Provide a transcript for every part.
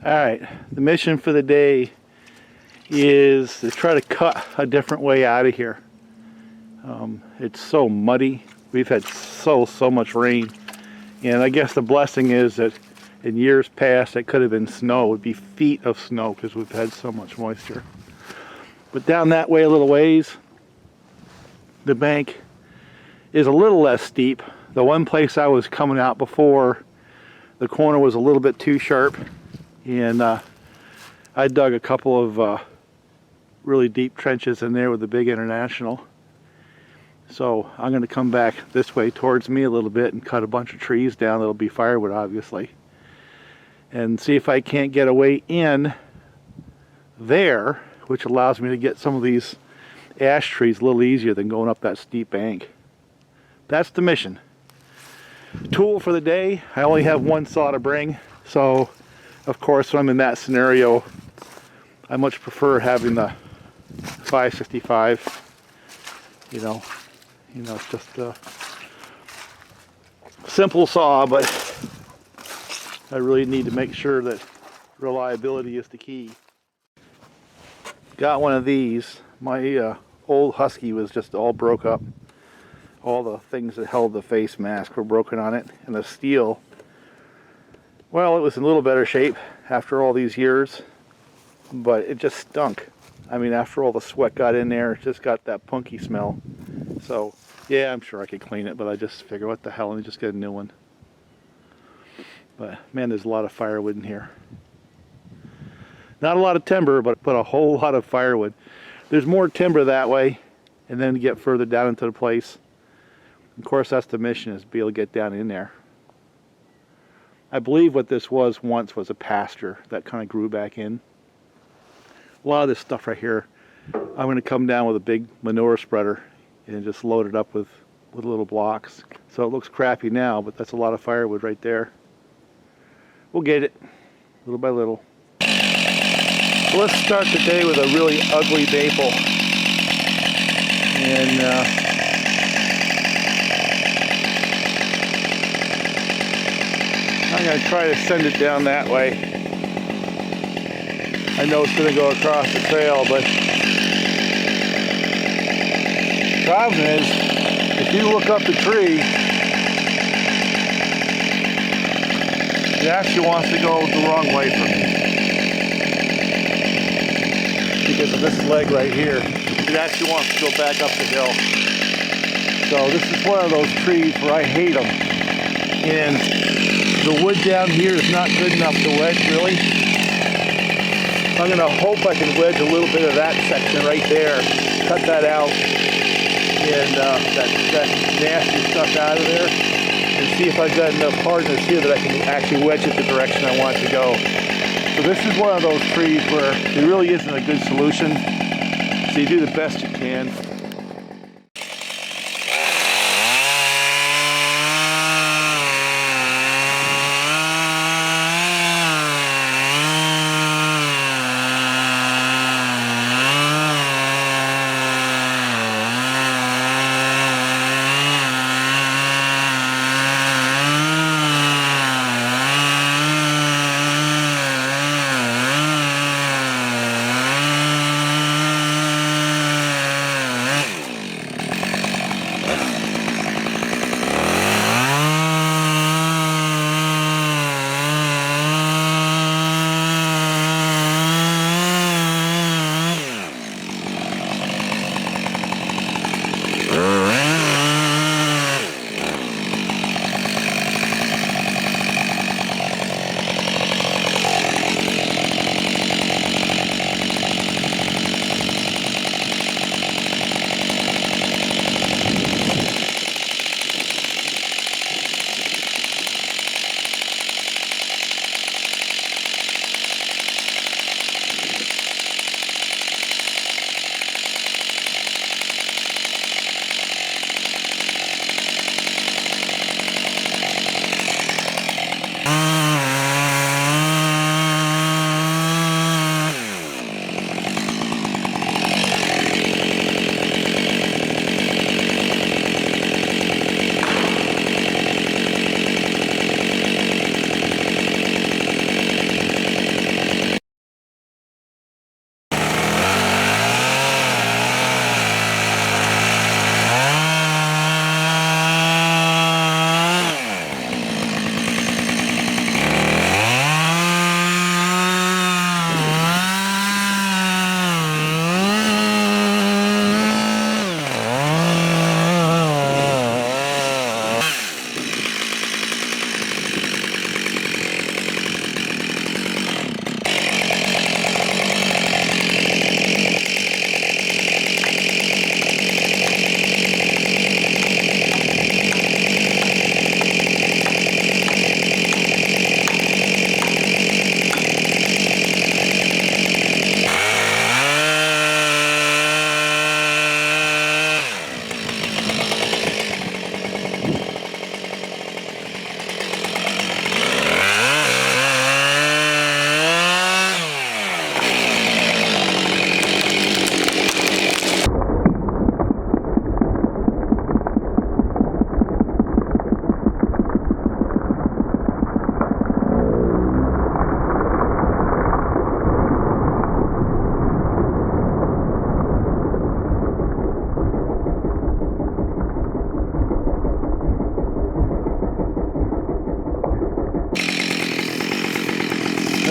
Alright, the mission for the day is to try to cut a different way out of here. It's so muddy. We've had so much rain. And I guess the blessing is that in years past it could have been snow. It would be feet of snow because we've had so much moisture. But down that way a little ways, the bank is a little less steep. The one place I was coming out before, the corner was a little bit too sharp. And I dug a couple of really deep trenches in there with the big International. So I'm going to come back this way towards me a little bit and cut a bunch of trees down. That'll be firewood, obviously. And see if I can't get a way in there, which allows me to get some of these ash trees a little easier than going up that steep bank. That's the mission. Tool for the day, I only have one saw to bring. So, of course, when I'm in that scenario, I much prefer having the 565. You know, it's just a simple saw, but I really need to make sure that reliability is the key. Got one of these. My old Husky was just all broke up. All the things that held the face mask were broken on it, and the steel, well, it was in a little better shape after all these years, but it just stunk. I mean, after all the sweat got in there, it just got that punky smell. So, yeah, I'm sure I could clean it, but I just figure, what the hell, let me just get a new one. But, man, there's a lot of firewood in here. Not a lot of timber, but a whole lot of firewood. There's more timber that way, and then to get further down into the place. Of course, that's the mission, is to be able to get down in there. I believe what this was once was a pasture that kind of grew back in. A lot of this stuff right here, I'm going to come down with a big manure spreader and just load it up with little blocks. So it looks crappy now, but that's a lot of firewood right there. We'll get it, little by little. So let's start the day with a really ugly maple. And I'm going to try to send it down that way. I know it's going to go across the trail, but the problem is, if you look up the tree, it actually wants to go the wrong way from me. Because of this leg right here, it actually wants to go back up the hill. So this is one of those trees where I hate them. And the wood down here is not good enough to wedge, really. I'm going to hope I can wedge a little bit of that section right there, cut that out, and that nasty stuff out of there, and see if I've got enough hardness here that I can actually wedge it the direction I want it to go. So this is one of those trees where there really isn't a good solution, so you do the best you can.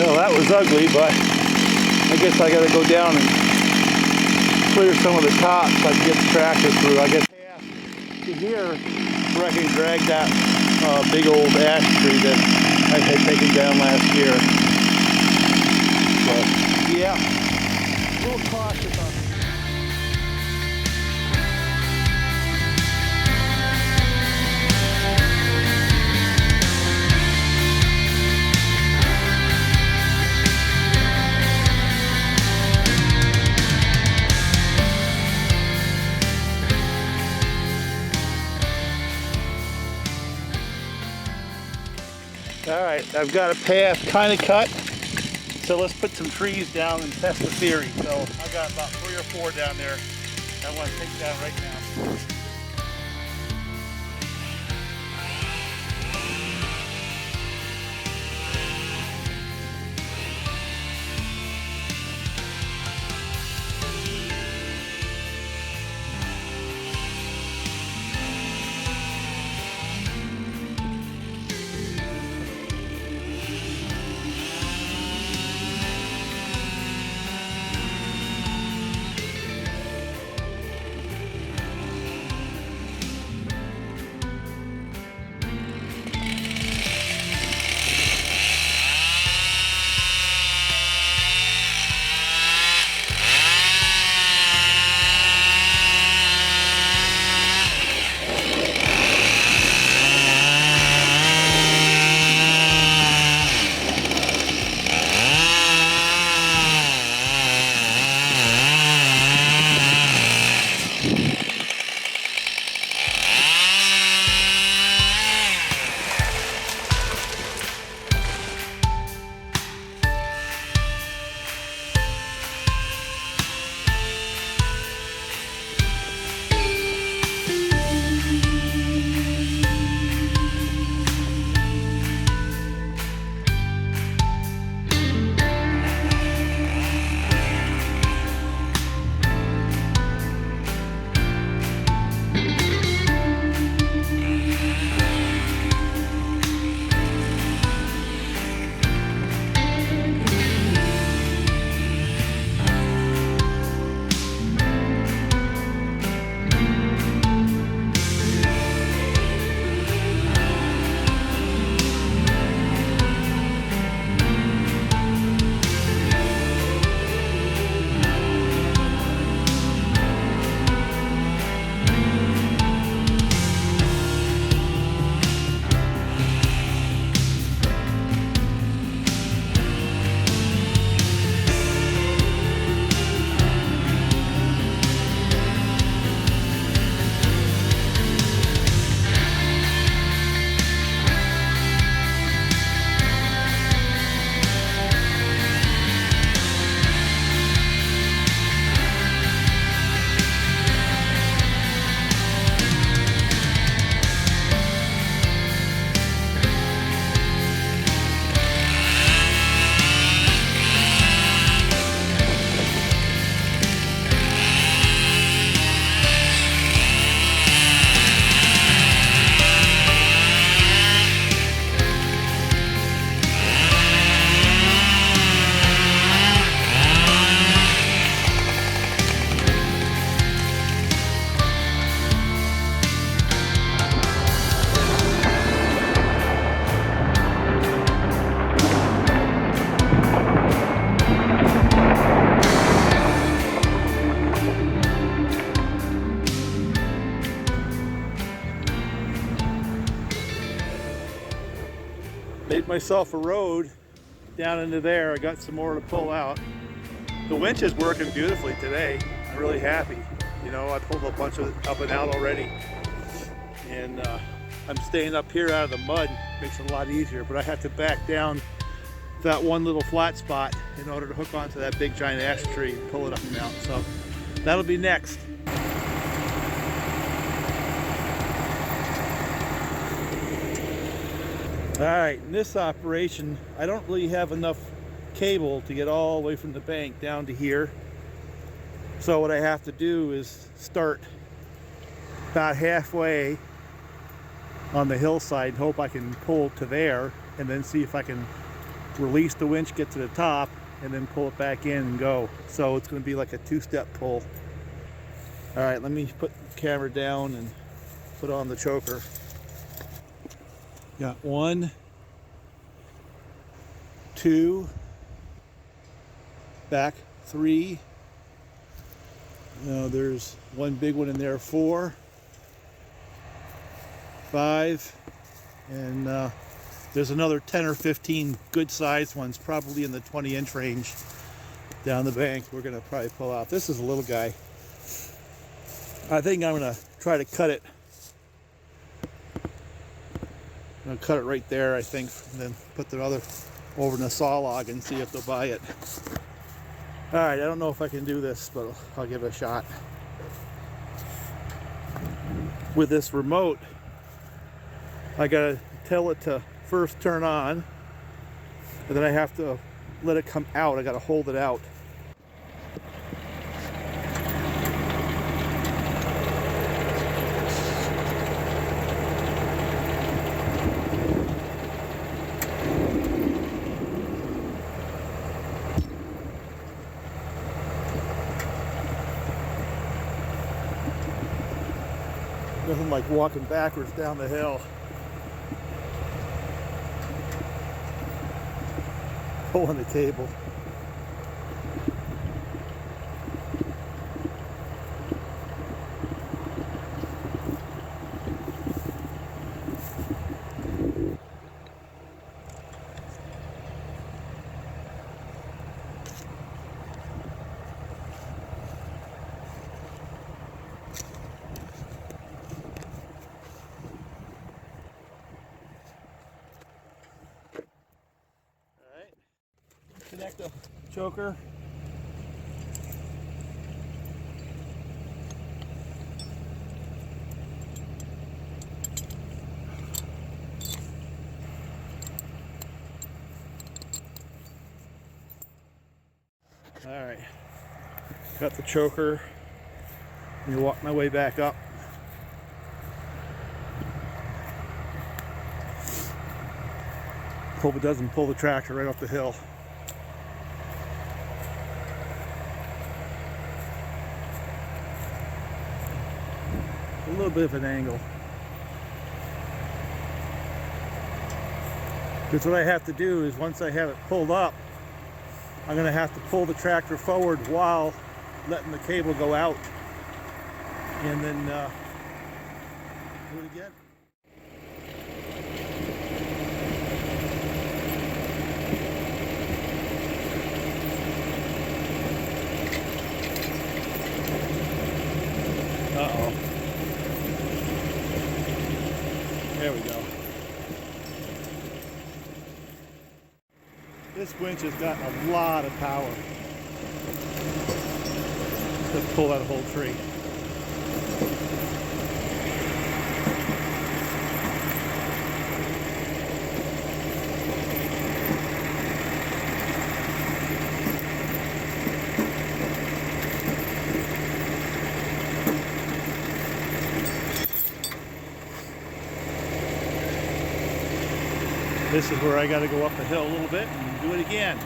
Well, that was ugly, but I guess I gotta go down and clear some of the tops so I can get the tractor through. I guess to here where I can drag that big old ash tree that I had taken down last year. But yeah, a little cautious on it. All right, I've got a path kind of cut, so let's put some trees down and test the theory. So I've got about 3 or 4 down there I want to take down right now. Made myself a road down into there. I got some more to pull out. The winch is working beautifully today. I'm really happy. You know, I pulled a bunch of it up and out already. And I'm staying up here out of the mud. Makes it a lot easier, but I have to back down that one little flat spot in order to hook onto that big giant ash tree and pull it up and out. So that'll be next. All right, in this operation, I don't really have enough cable to get all the way from the bank down to here. So what I have to do is start about halfway on the hillside, hope I can pull to there, and then see if I can release the winch, get to the top, and then pull it back in and go. So it's going to be like a two-step pull. All right, let me put the camera down and put on the choker. Got 1, 2, back 3. Now there's one big one in there, 4, 5, and there's another 10 or 15 good sized ones, probably in the 20-inch range down the bank. We're gonna probably pull out. This is a little guy. I think I'm gonna try to cut it. I'm gonna cut it right there, I think, and then put the other over in the saw log and see if they'll buy it. All right, I don't know if I can do this, but I'll give it a shot. With this remote, I gotta tell it to first turn on, and then I have to let it come out. I gotta hold it out. Nothing like walking backwards down the hill. Pulling the cable. Connect the choker. All right, got the choker. Let me walk my way back up. Hope it doesn't pull the tractor right off the hill. A little bit of an angle. Because what I have to do is, once I have it pulled up, I'm going to have to pull the tractor forward while letting the cable go out, and then do it again. Uh-oh. There we go. This winch has got a lot of power to pull that whole tree. This is where I got to go up the hill a little bit and do it again.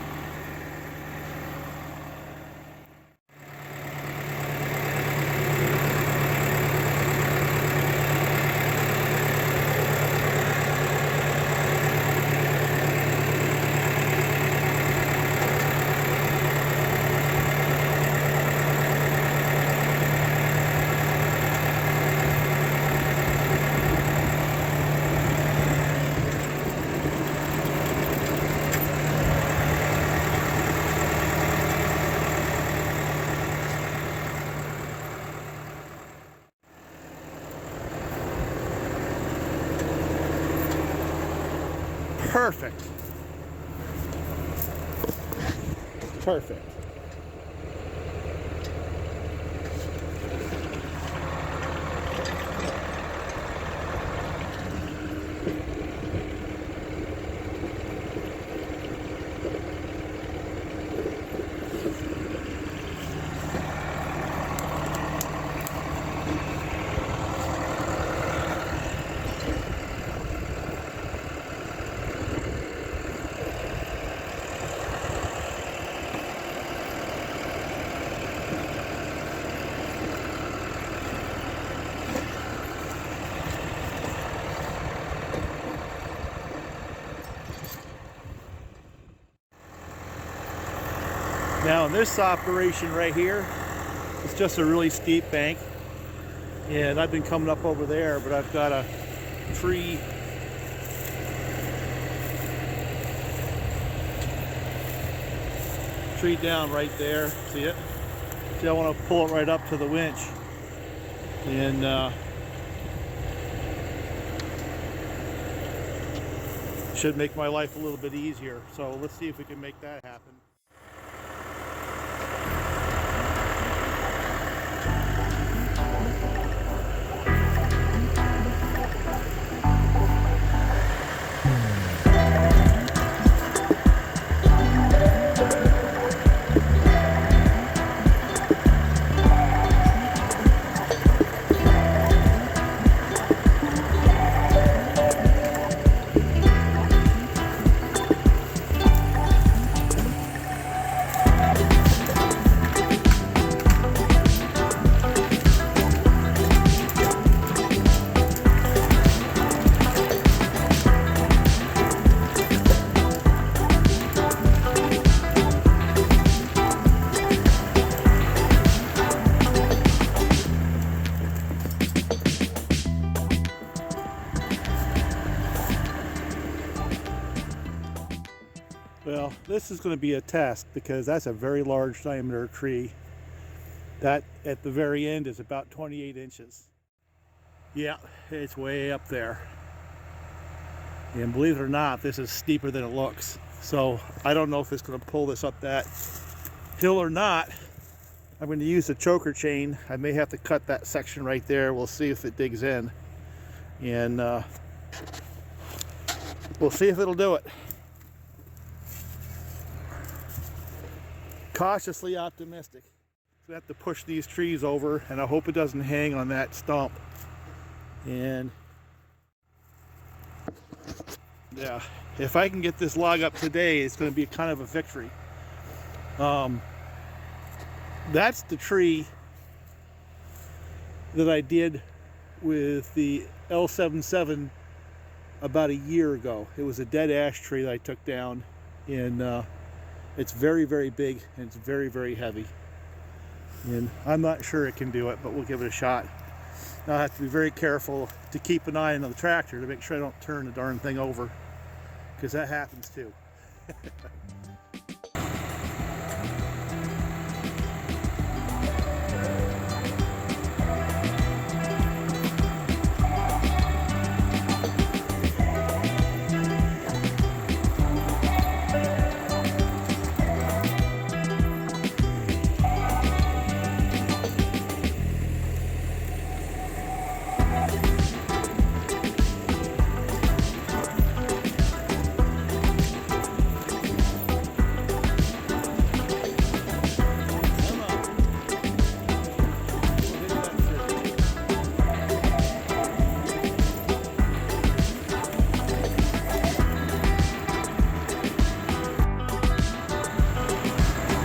Perfect. Perfect. Now this operation right here, it's just a really steep bank, and I've been coming up over there, but I've got a tree down right there. See it? See, I want to pull it right up to the winch, and should make my life a little bit easier. So let's see if we can make that happen. Well, this is going to be a test because that's a very large diameter tree. That at the very end is about 28 inches. Yeah, it's way up there. And believe it or not, this is steeper than it looks. So I don't know if it's going to pull this up that hill or not. I'm going to use the choker chain. I may have to cut that section right there. We'll see if it digs in. And we'll see if it'll do it. Cautiously optimistic. So I have to push these trees over, and I hope it doesn't hang on that stump. And yeah, if I can get this log up today, it's going to be kind of a victory. That's the tree that I did with the L77 about a year ago. It was a dead ash tree that I took down, and it's very, very big, and it's very, very heavy. And I'm not sure it can do it, but we'll give it a shot. Now I have to be very careful to keep an eye on the tractor to make sure I don't turn the darn thing over, because that happens too.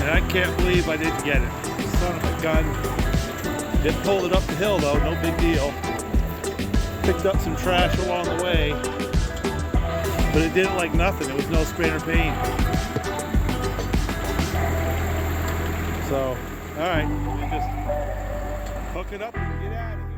I can't believe I didn't get it. Son of a gun. It pulled it up the hill though, no big deal. Picked up some trash along the way, but it didn't like nothing. It was no strain or pain. So, alright, we just hook it up and get at it.